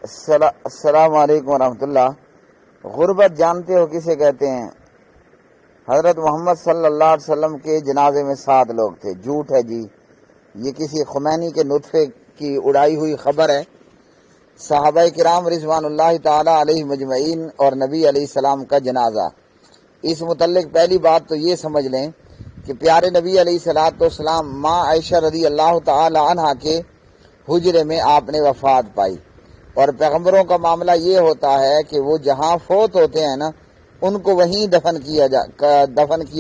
السلام علیکم ورحمۃ اللہ۔ غربت جانتے ہو کسے کہتے ہیں؟ حضرت محمد صلی اللہ علیہ وسلم کے جنازے میں 7 لوگ تھے۔ جھوٹ ہے جی، یہ کسی خمینی کے نطفے کی اڑائی ہوئی خبر ہے۔ صحابہ کرام رضوان اللہ تعالی علیہم اجمعین اور نبی علیہ السلام کا جنازہ، اس متعلق پہلی بات تو یہ سمجھ لیں کہ پیارے نبی علیہ السلام ماں عائشہ رضی اللہ تعالی عنہا کے حجرے میں آپ نے وفات پائی، اور پیغمبروں کا معاملہ یہ ہوتا ہے کہ وہ جہاں فوت ہوتے ہیں نا، ان کو وہیں دفن کیا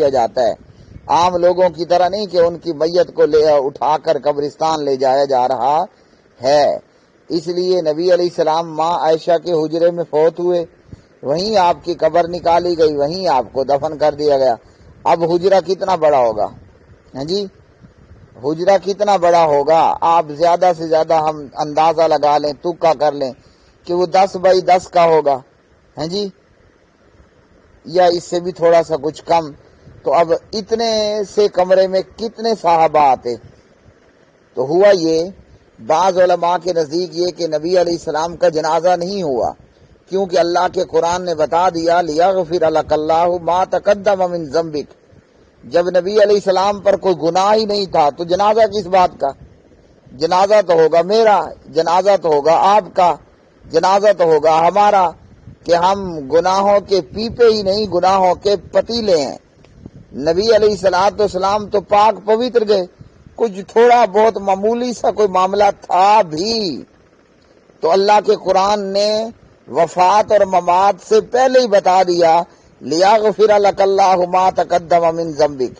جاتا ہے۔ عام لوگوں کی طرح نہیں کہ ان کی میت کو اٹھا کر قبرستان لے جایا جا رہا ہے۔ اس لیے نبی علیہ السلام ماں عائشہ کے حجرے میں فوت ہوئے، وہیں آپ کی قبر نکالی گئی، وہیں آپ کو دفن کر دیا گیا۔ اب حجرہ کتنا بڑا ہوگا؟ ہاں جی، حجرہ کتنا بڑا ہوگا؟ آپ زیادہ سے زیادہ ہم اندازہ لگا لیں، تکا کر لیں کہ وہ 10 بائی 10 کا ہوگا، ہاں جی، یا اس سے بھی تھوڑا سا کچھ کم۔ تو اب اتنے سے کمرے میں کتنے صحابہ آتے؟ تو ہوا یہ، بعض علماء کے نزدیک یہ کہ نبی علیہ السلام کا جنازہ نہیں ہوا، کیونکہ اللہ کے قرآن نے بتا دیا لیغفر لک اللہ ما تقدم من ذنبک۔ جب نبی علیہ السلام پر کوئی گناہ ہی نہیں تھا تو جنازہ کس بات کا؟ جنازہ تو ہوگا میرا، جنازہ تو ہوگا آپ کا، جنازہ تو ہوگا ہمارا، کہ ہم گناہوں کے پیپے ہی نہیں، گناہوں کے پتیلے ہیں۔ نبی علیہ السلام تو پاک پوتر گئے، کچھ تھوڑا بہت معمولی سا کوئی معاملہ تھا بھی تو اللہ کے قرآن نے وفات اور ممات سے پہلے ہی بتا دیا لیغفر لک اللہ ما تقدم من ذنبک۔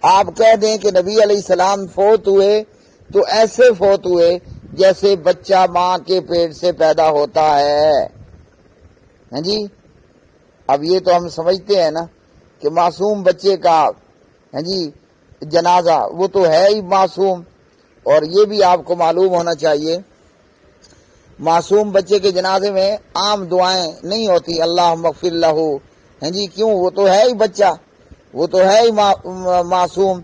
آپ کہہ دیں کہ نبی علیہ السلام فوت ہوئے تو ایسے فوت ہوئے جیسے بچہ ماں کے پیٹ سے پیدا ہوتا ہے، ہاں جی۔ اب یہ تو ہم سمجھتے ہیں نا کہ معصوم بچے کا، ہاں جی، جنازہ، وہ تو ہے ہی معصوم۔ اور یہ بھی آپ کو معلوم ہونا چاہیے، معصوم بچے کے جنازے میں عام دعائیں نہیں ہوتی، اللہم اغفر لہ، ہاں جی، کیوں؟ وہ تو ہے ہی بچہ، وہ تو ہے ہی معصوم۔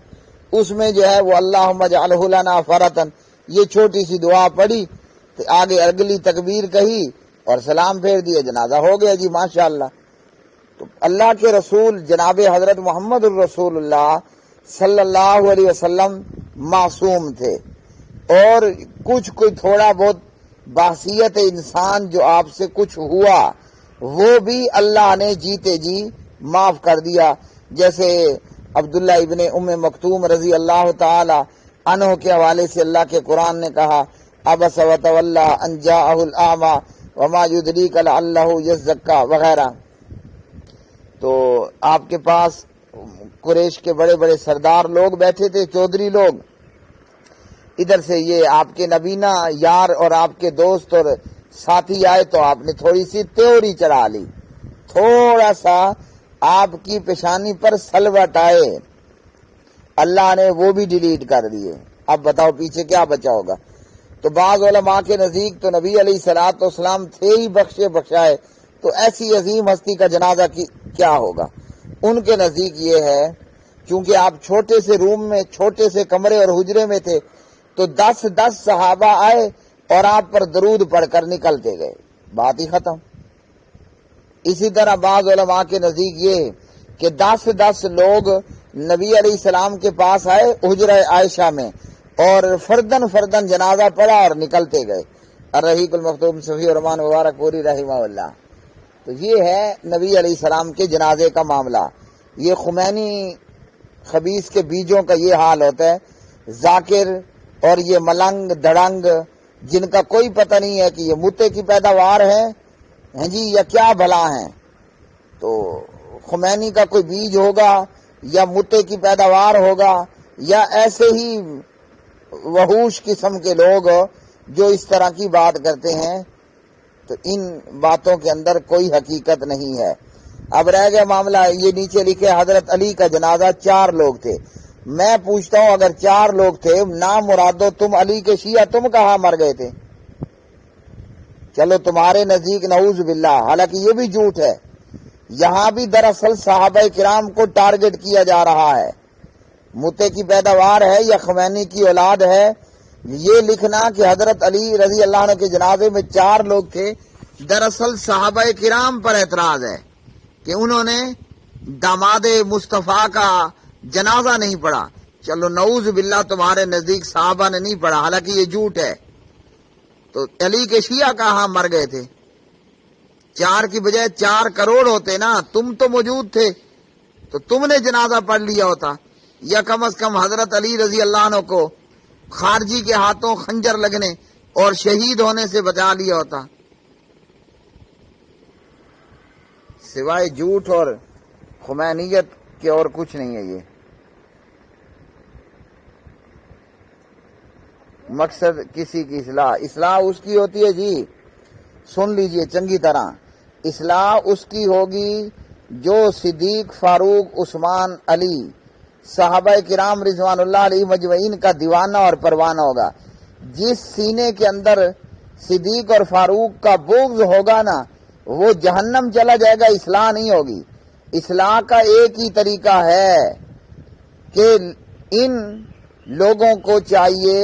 اس میں جو ہے وہ اللہم اجعلہ لنا فرطن، یہ چھوٹی سی دعا پڑھی تو آگے اگلی تکبیر کہی اور سلام پھیر دیا، جنازہ ہو گیا جی، ماشاءاللہ۔ تو اللہ کے رسول جناب حضرت محمد الرسول اللہ صلی اللہ علیہ وسلم معصوم تھے، اور کچھ کوئی تھوڑا بہت باحثیت انسان جو آپ سے کچھ ہوا وہ بھی اللہ نے جیتے جی معاف کر دیا۔ جیسے عبداللہ ابن ام مکتوم رضی اللہ تعالی عنہ کے حوالے سے اللہ کے قرآن نے کہا عبس وتولی ان جاءہ الاعمی وما یدریک لعلہ یزکا وغیرہ۔ تو آپ کے پاس قریش کے بڑے بڑے سردار لوگ بیٹھے تھے، چودھری لوگ، ادھر سے یہ آپ کے نبینا یار اور آپ کے دوست اور ساتھی آئے تو آپ نے تھوڑی سی تیوری چڑھا لی، تھوڑا سا آپ کی پیشانی پر سلوٹ آئے، اللہ نے وہ بھی ڈیلیٹ کر دیے۔ اب بتاؤ پیچھے کیا بچا ہوگا؟ تو بعض علماء کے نزدیک تو نبی علیہ السلام تھے ہی بخشے بخشائے، تو ایسی عظیم ہستی کا جنازہ کیا ہوگا؟ ان کے نزدیک یہ ہے، چونکہ آپ چھوٹے سے روم میں، چھوٹے سے کمرے اور حجرے میں تھے، تو 10 صحابہ آئے اور آپ پر درود پڑھ کر نکلتے گئے، بات ہی ختم۔ اسی طرح بعض علماء کے نزدیک یہ ہے کہ 10 لوگ نبی علیہ السلام کے پاس آئے حجرہ عائشہ میں اور فردن جنازہ پڑھا اور نکلتے گئے۔ الرحیق المختوم صفی الرحمان مبارک پوری رحمہ اللہ۔ تو یہ ہے نبی علیہ السلام کے جنازے کا معاملہ۔ یہ خمینی خبیث کے بیجوں کا یہ حال ہوتا ہے، ذاکر اور یہ ملنگ دڑنگ جن کا کوئی پتہ نہیں ہے کہ یہ متے کی پیداوار ہے، ہیں جی، یا کیا بھلا ہیں۔ تو خمینی کا کوئی بیج ہوگا یا متے کی پیداوار ہوگا یا ایسے ہی وحوش قسم کے لوگ جو اس طرح کی بات کرتے ہیں، تو ان باتوں کے اندر کوئی حقیقت نہیں ہے۔ اب رہ گیا معاملہ، یہ نیچے لکھے حضرت علی کا جنازہ 4 لوگ تھے۔ میں پوچھتا ہوں اگر 4 لوگ تھے، نام مرادو تم علی کے شیعہ، تم کہاں مر گئے تھے؟ چلو تمہارے نزدیک نعوذ باللہ، حالانکہ یہ بھی جھوٹ ہے، یہاں بھی دراصل صحابہ کرام کو ٹارگٹ کیا جا رہا ہے۔ متے کی پیداوار ہے یا خمینی کی اولاد ہے یہ لکھنا کہ حضرت علی رضی اللہ عنہ کے جنازے میں 4 لوگ تھے، دراصل صحابہ کرام پر اعتراض ہے کہ انہوں نے داماد مصطفیٰ کا جنازہ نہیں پڑھا۔ چلو نعوذ باللہ تمہارے نزدیک صحابہ نے نہیں پڑھا، حالانکہ یہ جھوٹ ہے، تو علی کے شیعہ کہاں مر گئے تھے؟ 4 کی بجائے 4 کروڑ ہوتے نا، تم تو موجود تھے تو تم نے جنازہ پڑھ لیا ہوتا، یا کم از کم حضرت علی رضی اللہ عنہ کو خارجی کے ہاتھوں خنجر لگنے اور شہید ہونے سے بچا لیا ہوتا۔ سوائے جھوٹ اور خمینیت کے اور کچھ نہیں ہے یہ۔ مقصد کسی کی اصلاح اس کی ہوتی ہے جی، سن لیجئے چنگی طرح، اصلاح اس کی ہوگی جو صدیق، فاروق، عثمان، علی، صحابہ کرام رضوان اللہ علیہ اجمعین کا دیوانہ اور پروانہ ہوگا۔ جس سینے کے اندر صدیق اور فاروق کا بغض ہوگا نا، وہ جہنم چلا جائے گا، اصلاح نہیں ہوگی۔ اصلاح کا ایک ہی طریقہ ہے کہ ان لوگوں کو چاہیے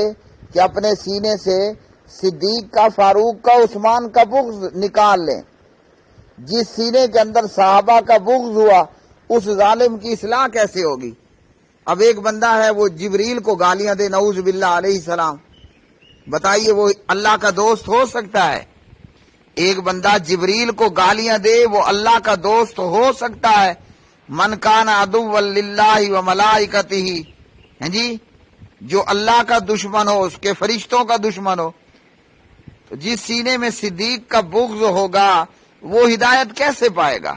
کہ اپنے سینے سے صدیق کا، فاروق کا، عثمان کا بغض نکال لیں۔ جس سینے کے اندر صحابہ کا بغض ہوا، اس ظالم کی اصلاح کیسے ہوگی؟ اب ایک بندہ ہے وہ جبریل کو گالیاں دے، نعوذ باللہ علیہ السلام، بتائیے وہ اللہ کا دوست ہو سکتا ہے؟ ایک بندہ جبریل کو گالیاں دے، وہ اللہ کا دوست ہو سکتا ہے؟ من کان عدوا للہ و ملائکتہ، ہیں جی، جو اللہ کا دشمن ہو، اس کے فرشتوں کا دشمن ہو، تو جس سینے میں صدیق کا بغض ہوگا وہ ہدایت کیسے پائے گا؟